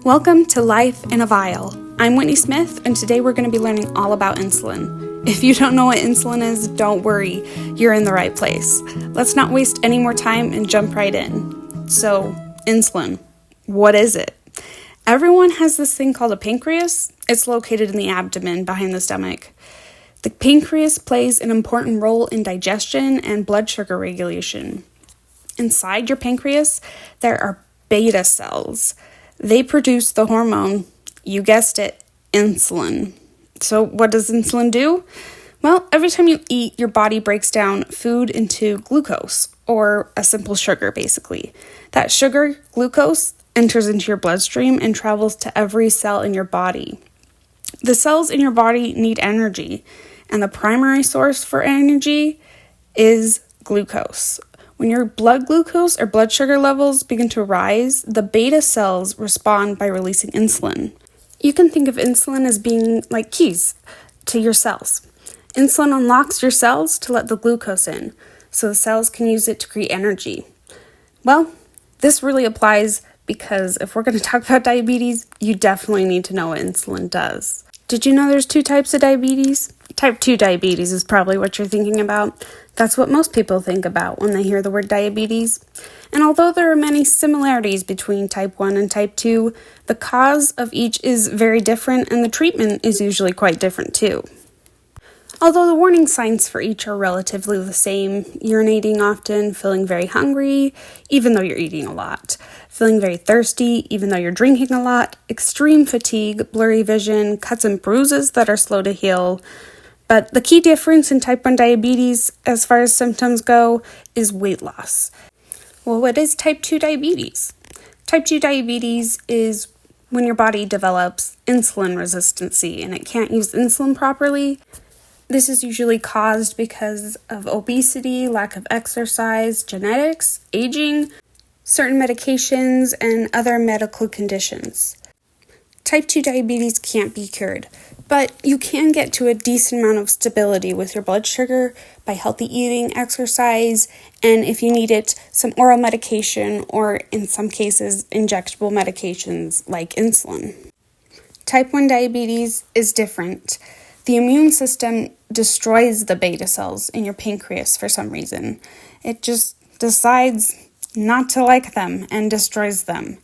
Welcome to Life in a Vial. I'm Whitney Smith, and today we're going to be learning all about insulin. If you don't know what insulin is, don't worry, you're in the right place. Let's not waste any more time and jump right in. So, insulin, what is it? Everyone has this thing called a pancreas. It's located in the abdomen behind the stomach. The pancreas plays an important role in digestion and blood sugar regulation. Inside your pancreas, there are beta cells. They produce the hormone, you guessed it, insulin. So what does insulin do? Well, every time you eat, your body breaks down food into glucose, or a simple sugar, basically. That sugar, glucose, enters into your bloodstream and travels to every cell in your body. The cells in your body need energy, and the primary source for energy is glucose. When your blood glucose or blood sugar levels begin to rise, the beta cells respond by releasing insulin. You can think of insulin as being like keys to your cells. Insulin unlocks your cells to let the glucose in, so the cells can use it to create energy. Well, this really applies because if we're going to talk about diabetes, you definitely need to know what insulin does. Did you know there's two types of diabetes? Type 2 diabetes is probably what you're thinking about. That's what most people think about when they hear the word diabetes. And although there are many similarities between type 1 and type 2, the cause of each is very different and the treatment is usually quite different too. Although the warning signs for each are relatively the same, urinating often, feeling very hungry, even though you're eating a lot, feeling very thirsty, even though you're drinking a lot, extreme fatigue, blurry vision, cuts and bruises that are slow to heal. But the key difference in type 1 diabetes, as far as symptoms go, is weight loss. Well, what is type 2 diabetes? Type 2 diabetes is when your body develops insulin resistancy and it can't use insulin properly. This is usually caused because of obesity, lack of exercise, genetics, aging, certain medications, and other medical conditions. Type 2 diabetes can't be cured, but you can get to a decent amount of stability with your blood sugar by healthy eating, exercise, and if you need it, some oral medication or, in some cases, injectable medications like insulin. Type 1 diabetes is different. The immune system destroys the beta cells in your pancreas for some reason. It just decides not to like them and destroys them.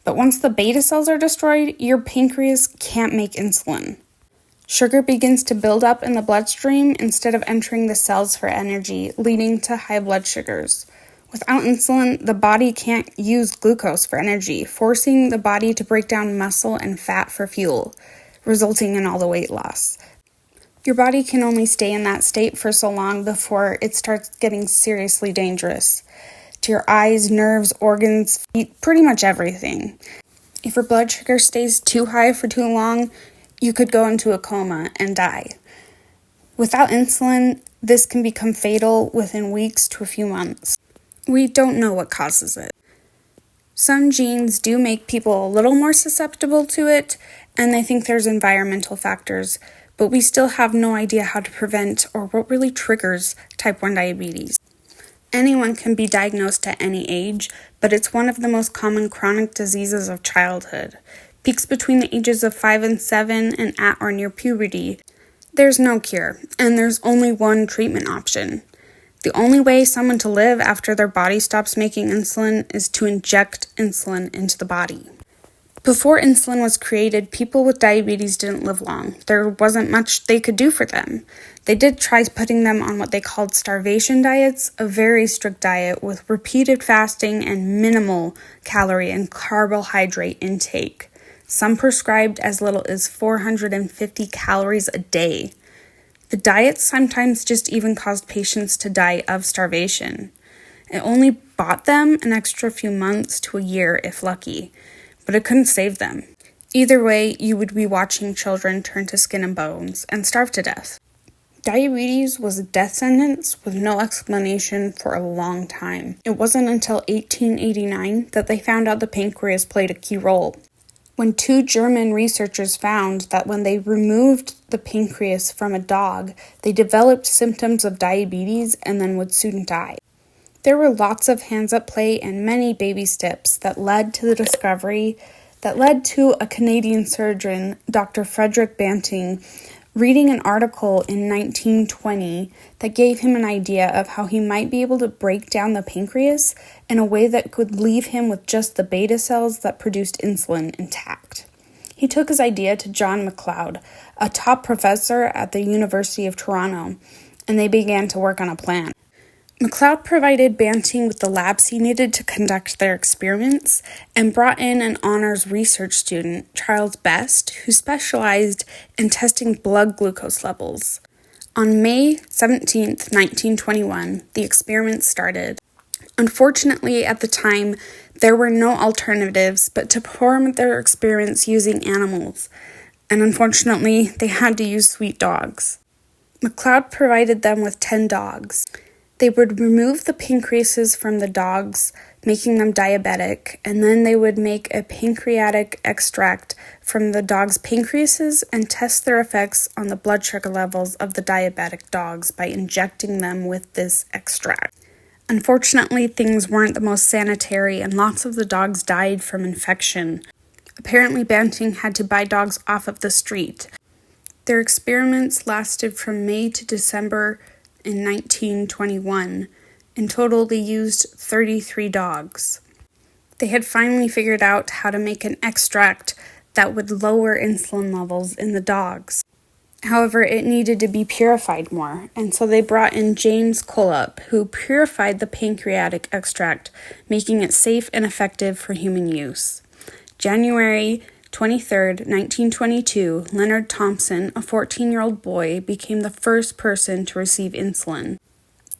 But once the beta cells are destroyed, your pancreas can't make insulin. Sugar begins to build up in the bloodstream instead of entering the cells for energy, leading to high blood sugars. Without insulin, the body can't use glucose for energy, forcing the body to break down muscle and fat for fuel, resulting in all the weight loss. Your body can only stay in that state for so long before it starts getting seriously dangerous. To your eyes, nerves, organs, feet, pretty much everything. If your blood sugar stays too high for too long, you could go into a coma and die. Without insulin, this can become fatal within weeks to a few months. We don't know what causes it. Some genes do make people a little more susceptible to it, and they think there's environmental factors, but we still have no idea how to prevent or what really triggers type 1 diabetes. Anyone can be diagnosed at any age, but it's one of the most common chronic diseases of childhood. Peaks between the ages of 5 and 7 and at or near puberty. There's no cure, and there's only one treatment option. The only way someone to live after their body stops making insulin is to inject insulin into the body. Before insulin was created, people with diabetes didn't live long. There wasn't much they could do for them. They did try putting them on what they called starvation diets, a very strict diet with repeated fasting and minimal calorie and carbohydrate intake. Some prescribed as little as 450 calories a day. The diets sometimes just even caused patients to die of starvation. It only bought them an extra few months to a year if lucky, but it couldn't save them. Either way, you would be watching children turn to skin and bones and starve to death. Diabetes was a death sentence with no explanation for a long time. It wasn't until 1889 that they found out the pancreas played a key role. When two German researchers found that when they removed the pancreas from a dog, they developed symptoms of diabetes and then would soon die. There were lots of hands at play and many baby steps that led to the discovery that led to a Canadian surgeon, Dr. Frederick Banting, reading an article in 1920 that gave him an idea of how he might be able to break down the pancreas in a way that could leave him with just the beta cells that produced insulin intact. He took his idea to John McLeod, a top professor at the University of Toronto, and they began to work on a plan. McLeod provided Banting with the labs he needed to conduct their experiments and brought in an honors research student, Charles Best, who specialized in testing blood glucose levels. On May 17, 1921, the experiment started. Unfortunately, at the time, there were no alternatives but to perform their experiments using animals, and unfortunately, they had to use sweet dogs. McLeod provided them with 10 dogs. They would remove the pancreases from the dogs, making them diabetic, and then they would make a pancreatic extract from the dogs' pancreases and test their effects on the blood sugar levels of the diabetic dogs by injecting them with this extract. Unfortunately, things weren't the most sanitary, and lots of the dogs died from infection. Apparently, Banting had to buy dogs off of the street. Their experiments lasted from May to December in 1921. In total, they used 33 dogs. They had finally figured out how to make an extract that would lower insulin levels in the dogs. However, it needed to be purified more, and so they brought in James Collop, who purified the pancreatic extract, making it safe and effective for human use. January 23, 1922, Leonard Thompson, a 14-year-old boy, became the first person to receive insulin.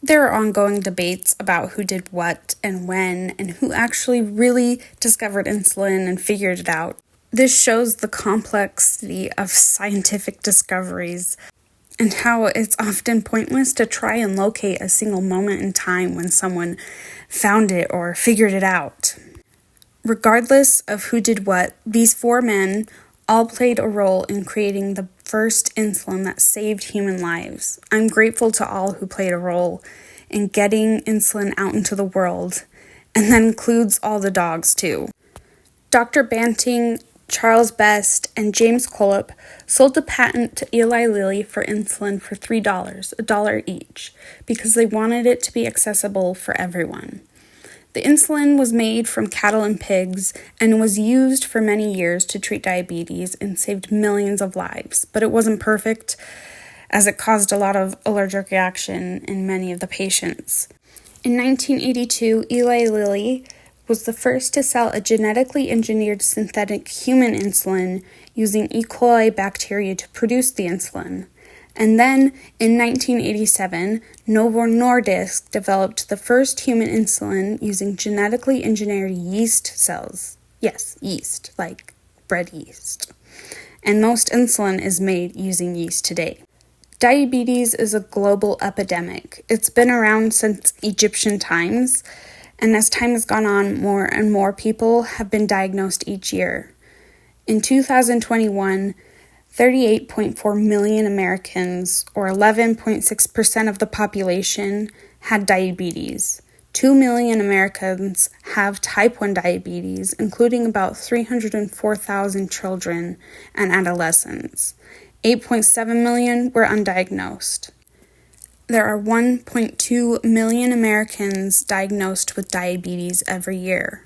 There are ongoing debates about who did what and when, and who actually really discovered insulin and figured it out. This shows the complexity of scientific discoveries and how it's often pointless to try and locate a single moment in time when someone found it or figured it out. Regardless of who did what, these 4 men all played a role in creating the first insulin that saved human lives. I'm grateful to all who played a role in getting insulin out into the world, and that includes all the dogs too. Dr. Banting, Charles Best, and James Collop sold the patent to Eli Lilly for insulin for $3, $1 each, because they wanted it to be accessible for everyone. The insulin was made from cattle and pigs and was used for many years to treat diabetes and saved millions of lives, but it wasn't perfect as it caused a lot of allergic reaction in many of the patients. In 1982, Eli Lilly was the first to sell a genetically engineered synthetic human insulin using E. coli bacteria to produce the insulin. And then, in 1987, Novo Nordisk developed the first human insulin using genetically engineered yeast cells. Yes, yeast, like bread yeast. And most insulin is made using yeast today. Diabetes is a global epidemic. It's been around since Egyptian times, and as time has gone on, more and more people have been diagnosed each year. In 2021, 38.4 million Americans, or 11.6% of the population, had diabetes. 2 million Americans have type 1 diabetes, including about 304,000 children and adolescents. 8.7 million were undiagnosed. There are 1.2 million Americans diagnosed with diabetes every year.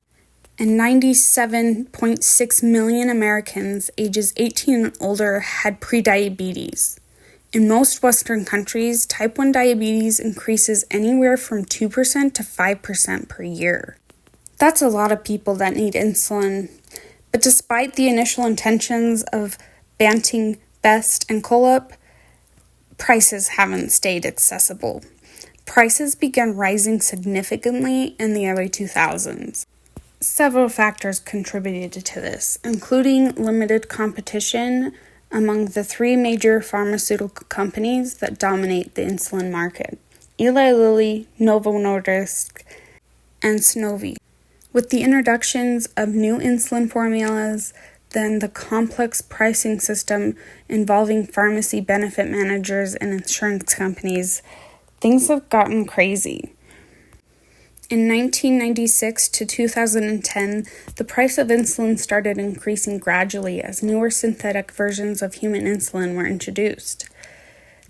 And 97.6 million Americans ages 18 and older had prediabetes. In most Western countries, type 1 diabetes increases anywhere from 2% to 5% per year. That's a lot of people that need insulin. But despite the initial intentions of Banting, Best, and Collop, prices haven't stayed accessible. Prices began rising significantly in the early 2000s. Several factors contributed to this, including limited competition among the 3 major pharmaceutical companies that dominate the insulin market: Eli Lilly, Novo Nordisk, and Sanofi. With the introductions of new insulin formulas, then the complex pricing system involving pharmacy benefit managers and insurance companies, things have gotten crazy. In 1996 to 2010, the price of insulin started increasing gradually as newer synthetic versions of human insulin were introduced.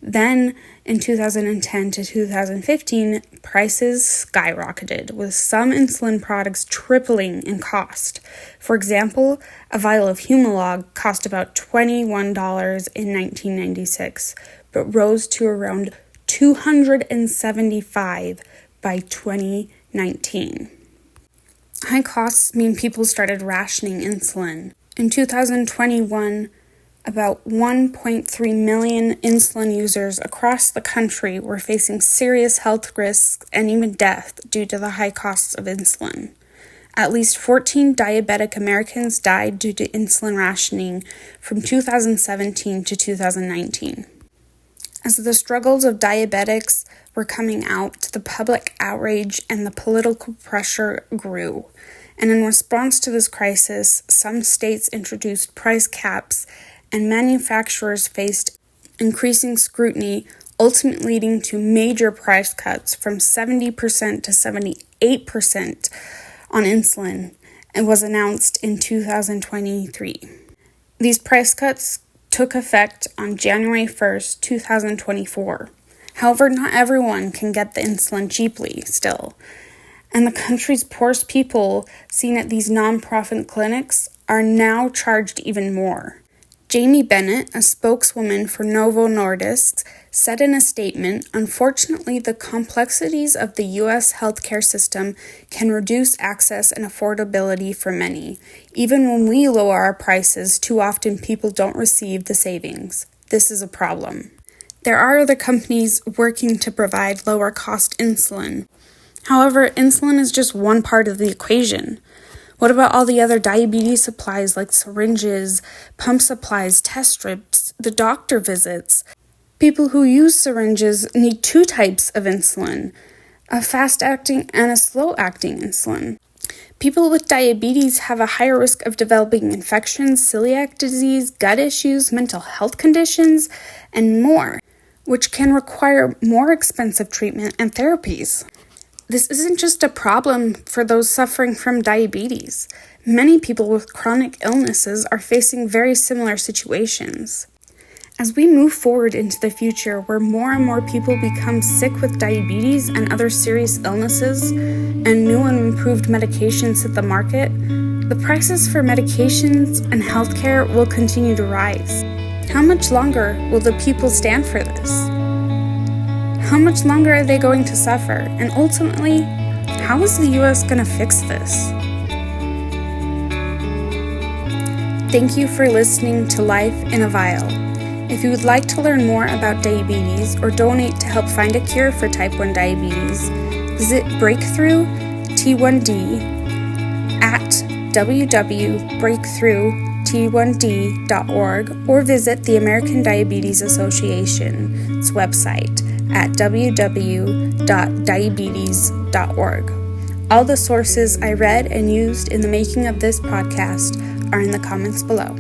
Then, in 2010 to 2015, prices skyrocketed, with some insulin products tripling in cost. For example, a vial of Humalog cost about $21 in 1996, but rose to around $275 by 2019. High costs mean people started rationing insulin. In 2021, about 1.3 million insulin users across the country were facing serious health risks and even death due to the high costs of insulin. At least 14 diabetic Americans died due to insulin rationing from 2017 to 2019. As the struggles of diabetics were coming out, the public outrage and the political pressure grew. And in response to this crisis, some states introduced price caps and manufacturers faced increasing scrutiny, ultimately leading to major price cuts from 70% to 78% on insulin, and was announced in 2023. These price cuts took effect on January 1st, 2024. However, not everyone can get the insulin cheaply still, and the country's poorest people seen at these nonprofit clinics are now charged even more. Jamie Bennett, a spokeswoman for Novo Nordisk, said in a statement, "Unfortunately, the complexities of the U.S. healthcare system can reduce access and affordability for many. Even when we lower our prices, too often people don't receive the savings. This is a problem." There are other companies working to provide lower-cost insulin. However, insulin is just one part of the equation. What about all the other diabetes supplies like syringes, pump supplies, test strips, the doctor visits? People who use syringes need two types of insulin, a fast-acting and a slow-acting insulin. People with diabetes have a higher risk of developing infections, celiac disease, gut issues, mental health conditions, and more, which can require more expensive treatment and therapies. This isn't just a problem for those suffering from diabetes. Many people with chronic illnesses are facing very similar situations. As we move forward into the future where more and more people become sick with diabetes and other serious illnesses, and new and improved medications hit the market, the prices for medications and healthcare will continue to rise. How much longer will the people stand for this? How much longer are they going to suffer? And ultimately, how is the U.S. going to fix this? Thank you for listening to Life in a Vial. If you would like to learn more about diabetes or donate to help find a cure for type 1 diabetes, visit Breakthrough T1D at www.breakthrough.t1d.org or visit the American Diabetes Association's website at www.diabetes.org. All the sources I read and used in the making of this podcast are in the comments below.